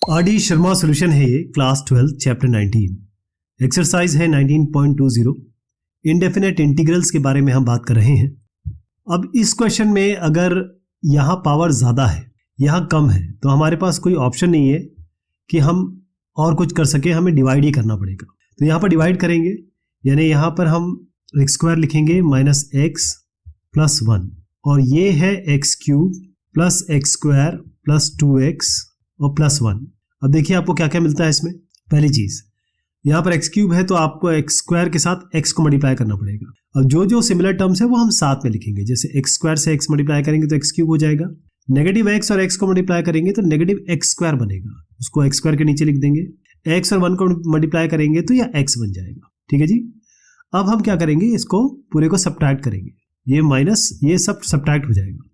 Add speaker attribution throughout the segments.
Speaker 1: RD Sharma solution है ये, class 12 chapter 19, exercise है 19.20। इंडेफिनेट इंटीग्रल्स के बारे में हम बात कर रहे हैं। अब इस क्वेश्चन में अगर यहाँ पावर ज़्यादा है, यहाँ कम है, तो हमारे पास कोई ऑप्शन नहीं है कि हम और कुछ कर सके, हमें डिवाइड ही करना पड़ेगा। तो यहाँ पर डिवाइड करेंगे, यानी यहाँ पर हम एक्स स्क्वायर लिखेंगे माइनस एक्स प्लस 1, और ये है x cube plus x square plus 2x और प्लस 1। अब देखिए आपको क्या क्या मिलता है इसमें। पहली चीज, यहाँ पर एक्स क्यूब है तो आपको एक्स स्क्वायर के साथ एक्स को मल्टीप्लाई करना पड़ेगा। अब जो जो सिमिलर टर्म्स है वो हम साथ में लिखेंगे। जैसे एक्स स्क्वायर से एक्स मल्टीप्लाई करेंगे तो एक्स क्यूब हो जाएगा, नेगेटिव एक्स और एक्स को मल्टीप्लाई करेंगे तो नेगेटिव एक्स स्क्वायर बनेगा, उसको एक्स स्क्वायर के नीचे लिख देंगे। एक्स और 1 को मल्टीप्लाई करेंगे तो यह एक्स बन जाएगा। ठीक है जी। अब हम क्या करेंगे, इसको पूरे को सब्ट्रैक्ट करेंगे, ये माइनस ये सब सब्ट्रैक्ट हो जाएगा।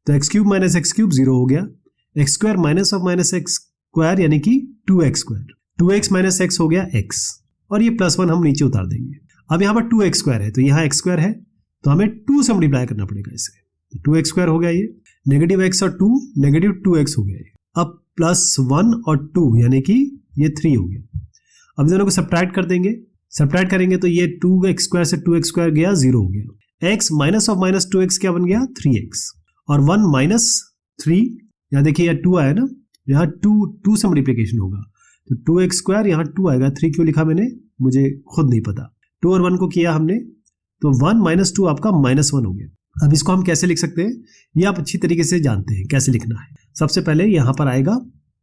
Speaker 1: तो x cube minus x cube 0 हो गया, x square minus of minus x square यानी कि 2x square, 2x minus x हो गया x, और ये प्लस 1 हम नीचे उतार देंगे। अब यहाँ पर 2x स्क्वायर है तो यहाँ x स्क्वायर है तो हमें 2 से मल्टीप्लाई करना पड़ेगा इसे, तो 2x स्क्वायर हो गया, ये नेगेटिव x और 2 नेगेटिव 2x हो गया ये। अब प्लस 1 और 2 यानी कि ये 3 हो गया। अब दोनों को सब्ट्रैक्ट कर देंगे, सब्ट्रैक्ट करेंगे तो ये 2x स्क्वायर से 2x स्क्वायर गया 0 हो गया। x minus of minus 2x क्या बन गया 3x, और 1 माइनस 3, यहाँ देखिए यहाँ 2 आया ना, यहाँ 2 से मल्टीप्लिकेशन होगा तो 2x स्क्वायर, यहाँ 2 आएगा। 3 क्यों लिखा मैंने, मुझे खुद नहीं पता। 2 और 1 को किया हमने तो 1 माइनस 2 आपका माइनस 1 हो गया। अब इसको हम कैसे लिख सकते हैं, ये आप अच्छी तरीके से जानते हैं कैसे लिखना है। सबसे पहले यहाँ पर आएगा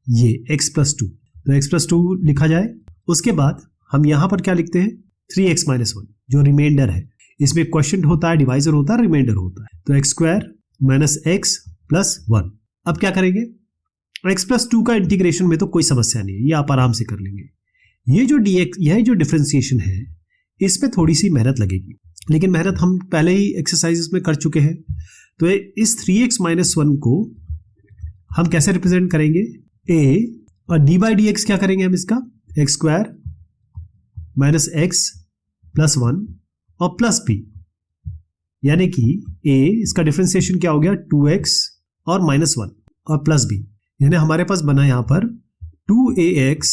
Speaker 1: ये x प्लस 2, तो x प्लस 2 लिखा जाए। उसके बाद हम यहाँ पर क्या लिखते हैं 3x माइनस 1 जो रिमाइंडर है। इसमें क्वेश्चन होता है, डिवाइजर होता है, रिमाइंडर होता है। तो x square minus x plus 1। अब क्या करेंगे, x प्लस 2 का इंटीग्रेशन में तो कोई समस्या नहीं है, ये आप आराम से कर लेंगे। ये जो dx, यह जो डिफरेंशिएशन है, इसमें थोड़ी सी मेहनत लगेगी, लेकिन मेहनत हम पहले ही एक्सरसाइजेस में कर चुके हैं। तो इस 3x माइनस 1 को हम कैसे रिप्रेजेंट करेंगे, a, और d बाई डी एक्स क्या करेंगे हम इसका, x square minus x plus 1 और प्लस b, यानी कि a इसका डिफरेंशिएशन क्या हो गया 2x और माइनस 1 और प्लस b, यानी हमारे पास बना यहाँ पर 2ax,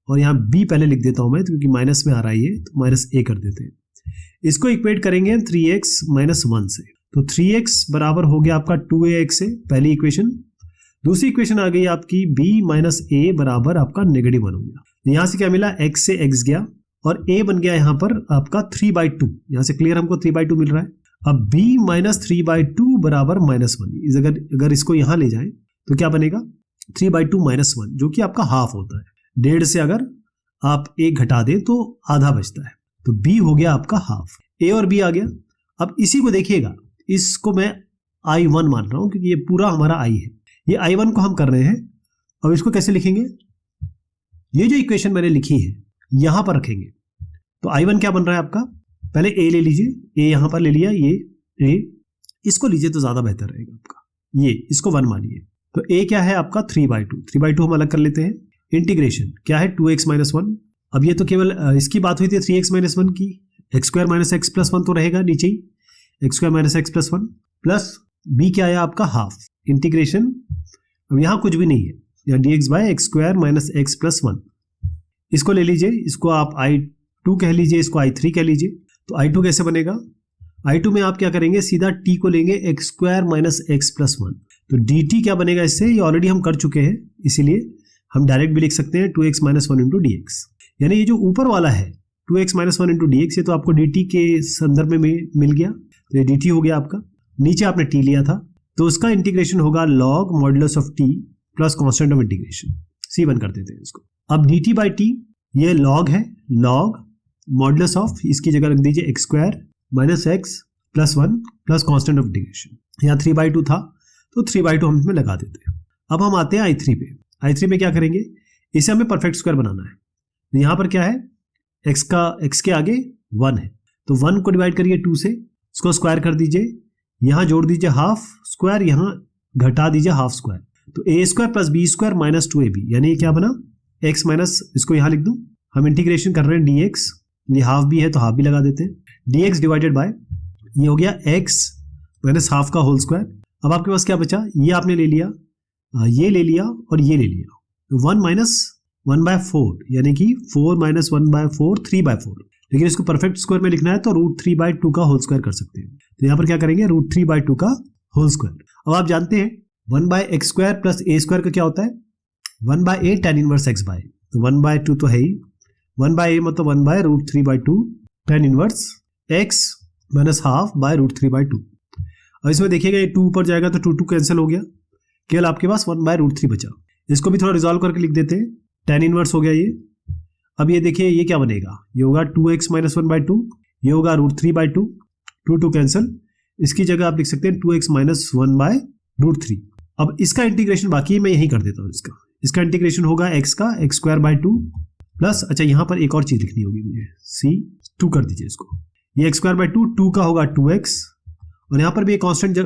Speaker 1: और यहाँ b पहले लिख देता हूं मैं क्योंकि माइनस में आ रहा है ये, तो माइनस a कर देते हैं। इसको इक्वेट करेंगे 3x माइनस 1 से, तो 3x बराबर हो गया आपका 2ax से, पहली इक्वेशन। दूसरी इक्वेशन आ गई आपकी b माइनस a बराबर आपका नेगेटिव 1 हो गया। यहाँ से क्या मिला, x से x गया और a बन गया यहाँ पर आपका 3/2, यहाँ से क्लियर हमको 3/2 मिल रहा है। अब b माइनस 3/2 बराबर माइनस 1, अगर इसको यहाँ ले जाए तो क्या बनेगा 3/2 माइनस 1, जो कि आपका हाफ होता है। 1.5 से अगर आप 1 घटा दें तो आधा बचता है, तो b हो गया आपका हाफ। a और b आ गया। अब इसी को देखिएगा, इसको मैं I1 मान रहा हूं क्योंकि ये पूरा हमारा I है, ये I1 को हम कर रहे हैं। अब इसको कैसे लिखेंगे, ये जो इक्वेशन मैंने लिखी है यहां पर रखेंगे। तो I1 क्या बन रहा है आपका, पहले a ले लीजिए, a यहां पर ले लिया, ये a, इसको लीजिए तो ज्यादा बेहतर रहेगा आपका, ये इसको 1 मानिए। तो a क्या है आपका 3/2 हम अलग कर लेते हैं। इंटीग्रेशन क्या है 2x माइनस 1। अब ये तो केवल इसकी बात हुई थी 3x माइनस 1 की, x square minus x plus 1 तो रहेगा नीचे ही, x square minus x plus 1 plus b क्या आया आपका हाफ। इंटीग्रेशन अब यहाँ कुछ भी नहीं है, यहाँ dx by x square minus x plus 1, इसको ले लीजिए, इसको आप I2 कह लीजिए, इसको I3 कह लीजिए। तो I2 कैसे बनेगा, I2 में आप क्या करेंगे, सीधा t को लेंगे x square minus x plus 1, तो dt क्या बनेगा इससे, ये ऑलरेडी हम कर चुके हैं, इसीलिए हम डायरेक्ट भी लिख सकते हैं 2x minus 1 into D x. यानी ये जो ऊपर वाला है 2x minus 1 into D x, ये तो आपको dt के संदर्भ में मिल गया, तो ये dt हो गया आपका। नीचे आपने t लिया था तो उसका इंटीग्रेशन होगा log modulus of t plus constant of integration, c1 कर देते हैं इसको। अब dt बाई t ये लॉग है, लॉग मॉडुलस ऑफ, इसकी जगह रख दीजिए x square minus x plus 1 plus constant of integration. यहाँ 3/2 था तो 3/2 हम इसमें लगा देते हैं। अब हम आते हैं I3 पे। I3 में क्या करेंगे, इसे हमें परफेक्ट स्क्वायर बनाना है। तो यहाँ पर क्या है, x के आगे 1 है, तो 1 को डिवाइड करिए 2 से, इसको स्क्वायर कर दीजिए, यहाँ जोड़ दीजिए हाफ स्क्वायर, यहाँ घटा दीजिए हाफ स्क्वायर, तो a square plus b square minus 2ab, यानी क्या बना x माइनस, इसको यहाँ लिख दूं, हम इंटीग्रेशन कर रहे हैं dx, ये हाफ भी है तो हाफ भी लगा देते हैं, dx डिवाइडेड बाय, ये हो गया x माइनस हाफ का होल स्क्वायर। अब आपके पास क्या बचा, ये आपने ले लिया, ये ले लिया और ये ले लिया, तो 1-1/4 यानी कि 4-1/4 3/4, लेकिन इसको परफेक्ट स्क्वायर में लिखना है तो √3/2 का होल स्क्वायर कर सकते हैं। तो यहाँ पर क्या करेंगे, √3/2 का होल स्क्वायर। अब आप जानते हैं 1/x² प्लस a² का क्या होता है, 1/a tan inverse x bye, तो 1/2 तो है ही, 1/a मतलब 1/√3/2 tan inverse x minus half by √3/2। अब इसमें देखिएगा ये 2 ऊपर जाएगा तो 2 कैंसिल हो गया, केवल आपके पास 1/√3 बचा। इसको भी थोड़ा रिजॉल्व करके लिख देते हैं, tan इनवर्स हो गया ये। अब ये देखिए ये क्या बनेगा, ये होगा 2x माइनस 1/2, ये होगा √3/2, 2 कैंसिल, इसकी जगह आप लिख सकते हैं 2x माइनस 1/√3। अब इसका इंटीग्रेशन बाकी मैं यही कर देता हूँ, इसका इंटीग्रेशन होगा x का x²/2 प्लस, अच्छा यहाँ पर एक और चीज लिखनी होगी मुझे, c2 कर दीजिए इसको, ये x²/2, 2 का होगा 2x, और यहाँ पर भी एक कांस्टेंट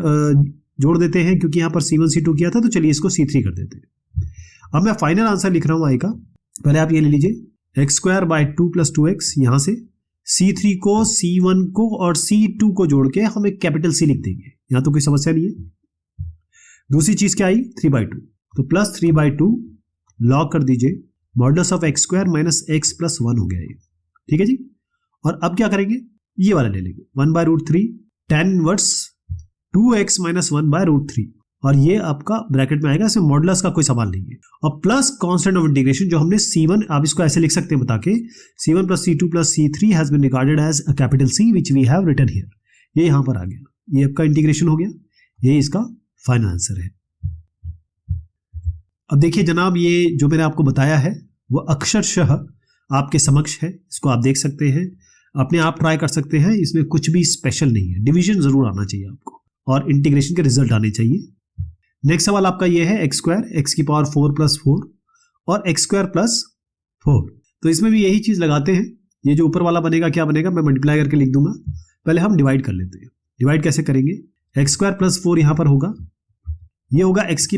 Speaker 1: जोड़ देते हैं क्योंकि यहाँ पर c1 c2 किया था, तो चलिए इसको c3 कर देते हैं। अब मैं फाइनल आंसर लिख रहा हूँ आई का, पहले आप ये ले लीजिए x²/2 प्लस 2x, यहाँ से c3 को c1 को और c2 को जोड़ के हम एक कैपिटल C लिख देंगे, यहाँ तो कोई समस्या नहीं है। दूसरी चीज क्या आई, 3/2, तो प्लस 3/2 लॉग कर दीजिए, modulus of x² minus x plus 1 हो गया ये, ठीक है जी। और अब क्या करेंगे, ये वाला ले लेंगे 1/√3 tan इनवर्स 2x माइनस 1/√3, और ये आपका ब्रैकेट में आएगा, इसमें मॉडुलस का कोई सवाल नहीं है। और प्लस कांस्टेंट ऑफ इंटीग्रेशन जो हमने c1, आप इसको ऐसे लिख सकते हैं बता के, c1 plus c2 plus c3 has been regarded as a capital C which we have written here, ये यहाँ पर आ गया, ये आपका इंटीग्रेशन हो गया, ये इसका फाइनल आंसर है। अब देखिए जनाब, ये जो मैंने आपको बताया है वो अक्षरशः आपके समक्ष है, इसको आप देख सकते हैं, अपने आप ट्राई कर सकते हैं, इसमें कुछ भी स्पेशल नहीं है। डिवीजन जरूर आना चाहिए आपको और इंटीग्रेशन के रिजल्ट आने चाहिए। नेक्स्ट सवाल आपका ये है x² x⁴ प्लस 4 और x² प्लस 4, तो इसमें भी यही चीज लगाते हैं, ये जो ऊपर वाला बनेगा क्या बनेगा, मैं मल्टीप्लाई करके लिख दूंगा, पहले हम डिवाइड कर लेते हैं। डिवाइड कैसे करेंगे, x² प्लस 4 यहां पर होगा, ये होगा x⁴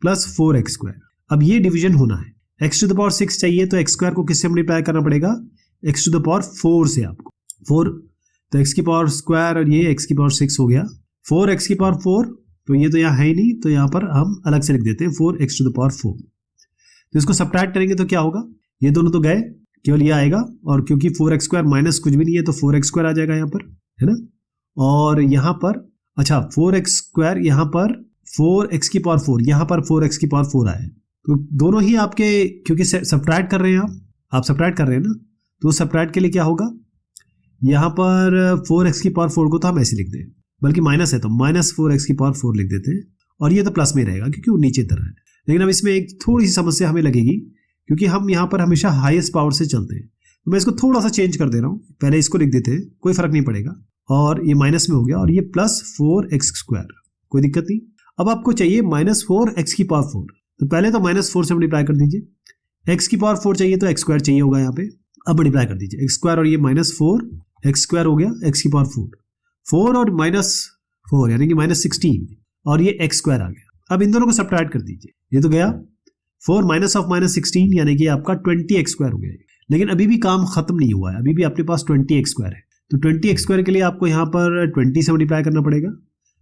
Speaker 1: प्लस 4x²। अब ये डिवीजन होना है, x⁴ चाहिए तो x² को किससे मल्टीप्लाई करना पड़ेगा, x⁴ से आपको 4, तो x⁴ और ये x⁴ हो गया, 4x⁴, तो ये तो यहाँ है ही नहीं, तो यहाँ पर हम अलग से लिख देते हैं 4x⁴। तो इसको सब्ट्रैक्ट करेंगे तो क्या होगा, ये दोनों तो गए, केवल ये आएगा, और क्योंकि 4x² माइनस कुछ भी नहीं है तो 4x² आ जाएगा यहाँ पर, है ना। और यहाँ पर अच्छा 4x², यहाँ पर 4x⁴, यहाँ पर 4x⁴ आया है, तो दोनों ही आपके, क्योंकि सब्ट्रैक्ट कर रहे हैं आप सब्ट्रैक्ट कर रहे हैं ना, तो सब्ट्रैक्ट के लिए क्या होगा, यहाँ पर 4x⁴ को तो हम ऐसे लिख दें, बल्कि माइनस है तो माइनस 4x⁴ लिख देते हैं, और ये तो प्लस में रहेगा क्योंकि वो नीचे तरह है। लेकिन अब इसमें एक थोड़ी सी समस्या हमें लगेगी, क्योंकि हम यहाँ पर हमेशा हाईएस्ट पावर से चलते हैं, तो मैं इसको थोड़ा सा चेंज कर दे रहा हूँ, पहले इसको लिख देते हैं, कोई फर्क नहीं पड़ेगा, और ये माइनस में हो गया, और ये प्लस 4x², कोई दिक्कत नहीं। अब आपको चाहिए -4x⁴, तो पहले तो -4 से मल्टीप्लाई कर दीजिए, x⁴ चाहिए तो x² चाहिए होगा यहाँ पे, अब मल्टीप्लाई कर दीजिए x² और ये -4 x² हो गया x⁴, 4 और -4 यानी कि -16, और ये x² आ गया। अब इन दोनों को सब्ट्रैक्ट कर दीजिए, ये तो गया 4 माइनस ऑफ -16 यानी कि आपका 20x² हो गया। लेकिन अभी भी काम खत्म नहीं हुआ है, अभी भी आपके पास 20x² है, तो 20x² के लिए आपको यहाँ पर 20 से मल्टीप्लाई करना पड़ेगा,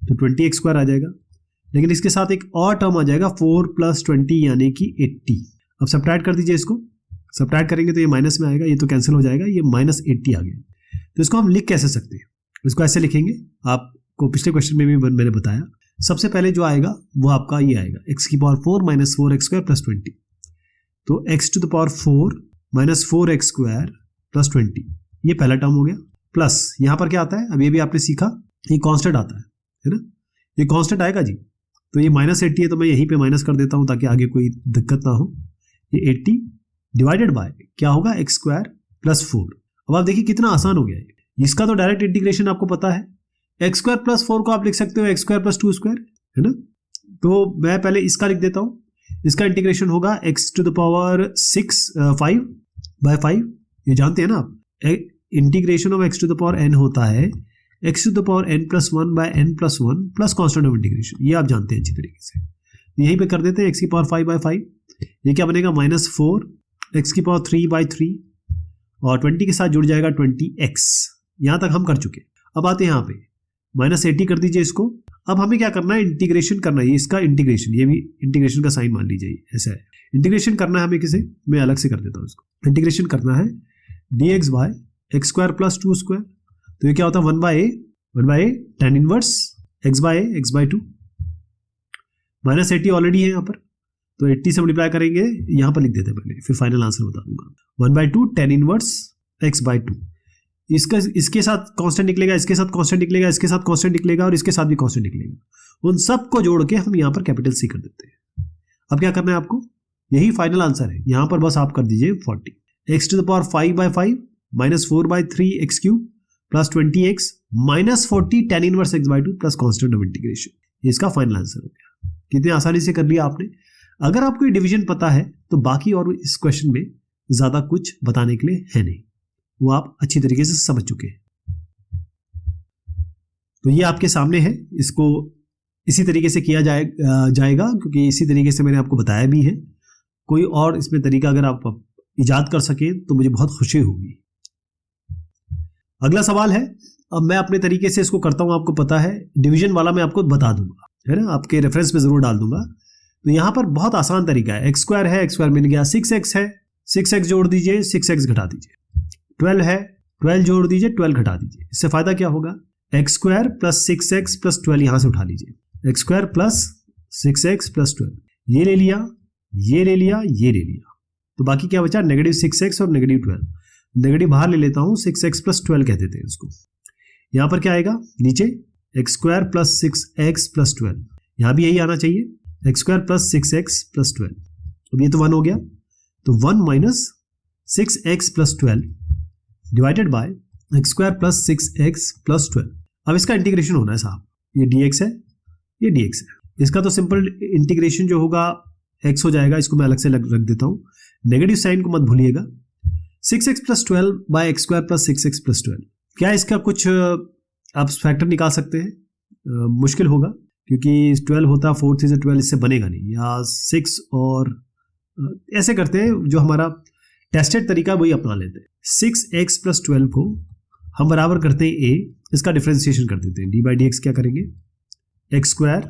Speaker 1: तो 20x² आ जाएगा। लेकिन इसके साथ एक और टर्म आ जाएगा 4 + 20 यानी कि 80। अब सब्ट्रैक्ट कर दीजिए, इसको सब्ट्रैक्ट करेंगे तो ये माइनस में आएगा, ये तो कैंसिल हो जाएगा, ये -80 आ गया। तो इसको हम लिख कैसे सकते हैं, इसको ऐसे लिखेंगे, आपको पिछले क्वेश्चन में भी मैंने बताया। सबसे पहले जो आएगा वो आपका ये आएगा x⁴ - 4x² + 20, तो x⁴ - 4x² + 20, ये पहला टर्म हो गया। प्लस यहाँ पर क्या आता है, अब ये भी आपने सीखा, ये कांस्टेंट आता है ना, ये कांस्टेंट आएगा जी, तो ये -80 है तो मैं यहीं पे माइनस कर देता हूँ ताकि आगे कोई दिक्कत ना हो। ये 80 डिवाइडेड बाय क्या होगा x² + 4। अब आप देखिए कितना आसान हो गया है, इसका तो डायरेक्ट इंटीग्रेशन आपको पता है, x² + 4 को आप लिख सकते हो x² + 2², है ना। तो मैं पहले इसका लिख देता हूँ, इसका इंटीग्रेशन होगा x⁴ 5/5, ये जानते हैं ना आप, इंटीग्रेशन ऑफ x⁴n होता है x⁴n + 1/n+1 plus constant of integration, ये आप जानते हैं अच्छी तरीके से। यहीं पे कर देते हैं x⁴ 5/5, ये क्या बनेगा -4 x⁴ 3/3, और 20 के साथ जुड़ जाएगा 20x। यहां तक हम कर चुके। अब आते हैं यहाँ पे -80 कर दीजिए इसको। अब हमें क्या करना है, इंटीग्रेशन करना है, इसका इंटीग्रेशन, ये भी इंटीग्रेशन का साइन मान लीजिए, ऐसा है, इंटीग्रेशन करना है हमें किसे, मैं अलग से कर देता हूँ इसको, इंटीग्रेशन करना है dx by x square plus 2 square, तो ये क्या होता है 1 by a tan inverse x by a x by 2, minus 80 already है यहाँ पर, तो 80 से मल्टीप्लाई करेंगे, यहाँ पर लिख देते हैं पहले, फिर फाइनल आंसर बता दूंगा, 1/2 tan इनवर्स x बाय 2, इसके साथ कांस्टेंट निकलेगा, इसके साथ कांस्टेंट निकलेगा, इसके साथ कांस्टेंट निकलेगा और इसके साथ भी कांस्टेंट निकलेगा, उन सबको जोड़ के हम यहाँ पर कैपिटल C कर देते हैं। अब क्या करना है आपको, यही फाइनल आंसर है, यहाँ पर बस आप कर दीजिए 40, x to the power 5/5 minus 4/3 x cube plus 20x minus 40 tan inverse x by 2 plus constant of integration, इसका फाइनल आंसर हो गया। कितने आसानी से कर लिया आपने। अगर आपको ये डिवीजन पता है तो बाकी और इस क्वेश्चन में ज्यादा कुछ बताने के लिए है नहीं, वो आप अच्छी तरीके से समझ चुके हैं। तो ये आपके सामने है, इसको इसी तरीके से किया जाएगा क्योंकि इसी तरीके से मैंने आपको बताया भी है। कोई और इसमें तरीका अगर आप इजाद कर सके तो मुझे बहुत खुशी होगी। अगला सवाल है, अब मैं अपने तरीके से इसको करता हूं, आपको पता है डिवीजन वाला मैं आपको बता दूंगा, है ना, आपके रेफरेंस में जरूर डाल दूंगा। तो यहां पर बहुत आसान तरीका है, एक्स स्क्वायर है, एक्स स्क्वायर मिल गया, 6x है, 6x जोड़ दीजिए, 6x घटा दीजिए, 12 है, 12 जोड़ दीजिए, 12 घटा दीजिए। इससे फायदा क्या होगा, x square plus 6x plus 12 यहां से उठा लीजिए, x square plus 6x plus 12, ये ले लिया, ये ले लिया, ये ले लिया, तो बाकी क्या बचा, नेगेटिव 6x और नेगेटिव 12, नेगेटिव बाहर ले लेता हूं, 6x प्लस 12 कह देते हैं इसको। यहां पर क्या आएगा, नीचे x square plus 6x plus 12, यहां भी यही आना चाहिए, x square plus 6x plus 12, अब ये तो 1 हो गया, तो 1 minus 6x plus 12 divided by x square plus 6x plus 12। अब इसका इंटीग्रेशन होना है साहब, ये dx है, ये dx है, इसका तो सिंपल इंटीग्रेशन जो होगा x हो जाएगा, इसको मैं अलग से रख देता हूं, नेगेटिव साइन को मत भूलिएगा, 6x plus 12 by x square plus 6x plus 12। क्या इसका कुछ आप फैक्टर निकाल सकते हैं, मुश्किल होगा क्योंकि 12 होता 4 3 से 12, इससे बनेगा नहीं, या 6 और ऐसे करते हैं, जो हमारा टेस्टेड तरीका वही अपना लेते हैं। 6x प्लस 12 को हम बराबर करते हैं a, इसका डिफरेंशिएशन कर देते हैं, d बाई डी एक्स क्या करेंगे, x square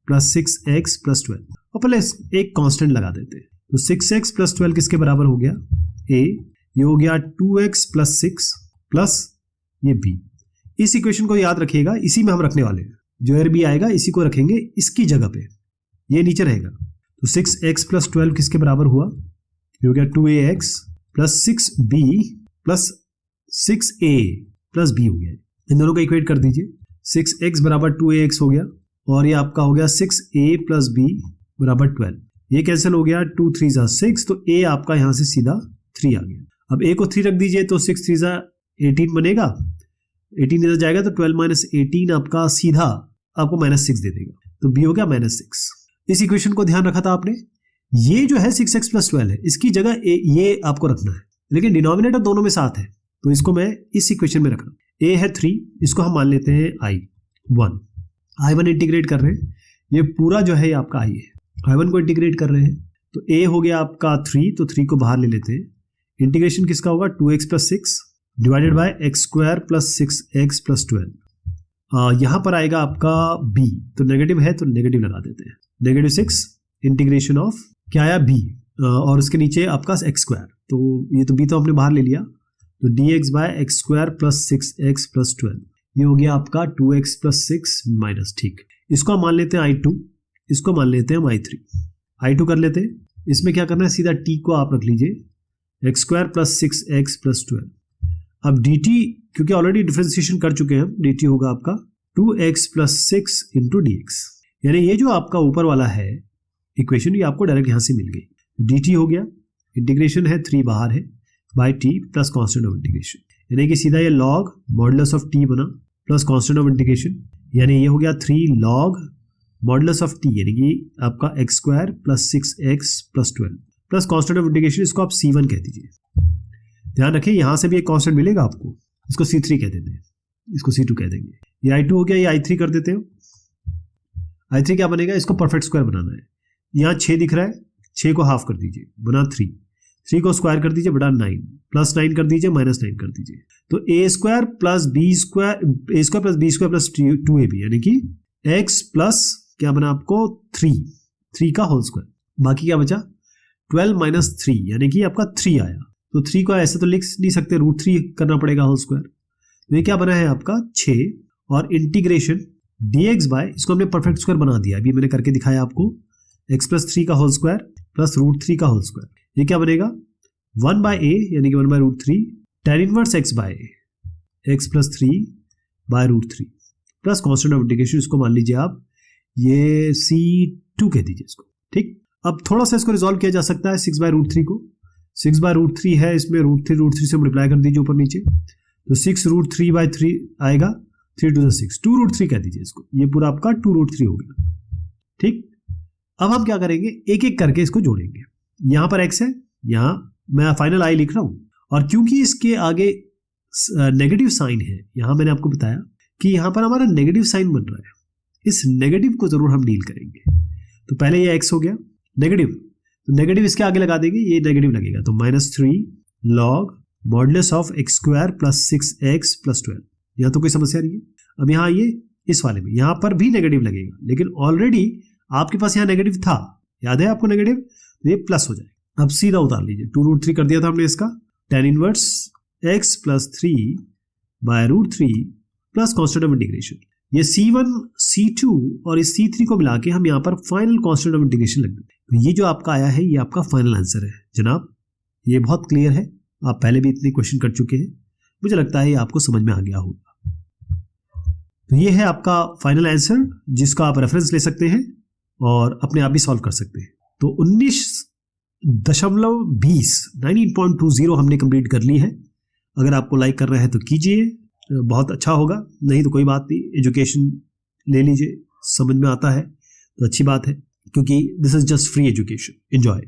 Speaker 1: plus 6x plus 12, और पहले एक कांस्टेंट लगा देते हैं, तो 6x प्लस 12 किसके बराबर हो गया, a, ये हो गया 2x प्लस 6 प्लस ये b। इस इक्वेशन को याद रखिएगा, इसी में हम रखने वाले हैं, जो एर बी आएगा इसी को रखेंगे इसकी जगह पे, ये नीचे रहेगा, तो 6x प्लस 12 किसके बराबर हुआ, ये हो गया 2ax plus 6b plus 6a plus b हो गया, इन दोनों को इक्वेट कर दीजिए, 6x बराबर 2ax हो गया, और ये आपका हो गया 6a प्लस b बराबर 12, ये कैंसिल हो गया, 2 3 जा 6, तो a आपका यहां से सीधा 3 आ गया। अब a को 3 रख दीजिए, तो 6 3 जा 18 बनेगा, 18 इधर जाएगा तो 12 माइनस 18 आपका सीधा आपको माइनस 6 दे देगा, तो b हो गया माइनस 6। इस इक्वेशन को ध्यान रखा था आपने, ये जो है 6x प्लस 12 है, इसकी जगह ये आपको रखना है, लेकिन डिनोमिनेटर दोनों में साथ है, तो इसको मैं इस इक्वेशन में रख रहा हूं। a है 3, इसको हम मान लेते हैं i1 इंटीग्रेट कर रहे हैं, ये पूरा जो है ये आपका i है, i1 को इंटीग्रेट कर रहे हैं, तो a हो गया आपका 3, तो 3 को बाहर ले लेते हैं, इंटीग्रेशन किसका होगा, 2x plus 6 divided by x square plus 6x plus 12, यहां पर आएगा आपका b, तो नेगेटिव है तो नेगेटिव लगा देते हैं, नेगेटिव 6 इंटीग्रेशन ऑफ क्या आया b, और उसके नीचे आपका एक्स स्क्वायर, तो ये तो b तो आपने बाहर ले लिया, तो dx by x square plus 6x plus 12, ये हो गया आपका 2x प्लस 6 माइनस, ठीक, इसको हम मान लेते हैं i2, इसको मान लेते हैं हम i3, i2 कर लेते हैं, इसमें क्या करना है, सीधा t को आप रख लीजिए, x square plus 6x plus 12, अब dt क्योंकि ऑलरेडी डिफरेंशिएशन कर चुके हैं हम, dt होगा आपका 2x प्लस 6 इंटू dx, यानी ये जो आपका ऊपर वाला है इक्वेशन, ये आपको डायरेक्ट यहां से मिल गई, dt हो गया, इंटीग्रेशन है 3 बाहर है, by t plus constant of integration, यानी कि सीधा ये लॉग मॉडुलस ऑफ t बना प्लस कॉन्स्टेंट ऑफ इंटीग्रेशन, यानी ये हो गया 3 लॉग मॉडुलस ऑफ t, यानी कि आपका x square plus 6x plus 12 plus constant of integration, इसको आप c1 कह दीजिए। ध्यान रखिए यहां से भी एक कांस्टेंट मिलेगा आपको, इसको c3 कह देते हैं, इसको c2 कह देंगे, ये i2 हो गया, ये i3 कर देते हो, i3 क्या बनेगा, इसको परफेक्ट स्क्वायर बनाना है, यहाँ 6 दिख रहा है, 6 को हाफ कर दीजिए, बना 3 को स्क्वायर कर दीजिए, बटा 9, प्लस 9 कर दीजिए, माइनस 9 कर दीजिए, तो a square plus b square, a square plus b square plus 2ab, यानी कि एक्स प्लस क्या बना आपको 3 का होल स्क्वायर, बाकी क्या बचा 12 माइनस 3 यानी कि आपका 3 आया। तो 3 को ऐसे तो लिख नहीं सकते, √3 करना पड़ेगा होल स्क्वायर। तो ये क्या बना है आपका 6 और इंटीग्रेशन dx बाय, इसको हमने परफेक्ट स्क्वायर बना दिया, अभी मैंने करके दिखाया आपको, x प्लस 3 का होल स्क्वायर प्लस √3 का होल स्क्वायर। ये क्या बनेगा 1 बाय a यानी कि 1 by √3 tan inverse x by x plus 3 by √3 plus constant of integration, इसको मान लीजिए आप ये C2 कह दीजिए इसको, ठीक। अब थोड़ा सा इसको रिजॉल्व किया जा सकता है 6 बाय √3 को, 6 बाय √3 है, इसमें √3 से मल्टीप्लाई कर दीजिए ऊपर नीचे, तो 6 √3 बाय 3 आएगा, 3 to the 6 2 √3 कह दीजिए इसको, ये पूरा आपका 2 √3 हो गया, ठीक। अब हम क्या करेंगे, एक एक करके इसको जोड़ेंगे। यहां पर x है, यहां मैं फाइनल i लिख रहा हूं, और क्योंकि इसके आगे नेगेटिव साइन है, यहां मैंने आपको बताया कि यहां पर हमारा नेगेटिव साइन बन रहा है, इस नेगेटिव को जरूर हम डील करेंगे। तो पहले ये x हो गया नेगेटिव, तो नेगेटिव इसके आगे लगा देंगे, ये नेगेटिव लगेगा, तो -3 log modulus of x square plus 6x plus 12। यहाँ तो कोई समस्या नहीं है। अब यहाँ ये इस वाले में यहाँ पर भी नेगेटिव लगेगा, लेकिन ऑलरेडी आपके पास यहाँ नेगेटिव था, याद है आपको नेगेटिव, तो ये प्लस हो जाएगा। अब सीधा उतार लीजिए, 2 √3 कर दिया था हमने इसका, tan inverse x plus 3 by √3 plus constant of integration, ये C1 C2 और इस C3 को मिला के हम यहाँ पर फाइनल कॉन्स्टेंट ऑफ इंटीग्रेशन लग देते हैं। तो ये जो आपका आया है ये आपका फाइनल आंसर है जनाब, ये बहुत क्लियर है, आप पहले भी इतने क्वेश्चन कर चुके हैं, मुझे लगता है ये आपको समझ में आ गया होगा। तो ये है आपका फाइनल आंसर, जिसका आप रेफरेंस ले सकते हैं और अपने आप भी सॉल्व कर सकते हैं। तो 19.20 हमने कंप्लीट कर ली है। अगर आपको लाइक कर रहे हैं तो कीजिए, बहुत अच्छा होगा, नहीं तो कोई बात नहीं, एजुकेशन ले लीजिए, समझ में आता है तो अच्छी बात है, क्योंकि this is just free education, enjoy.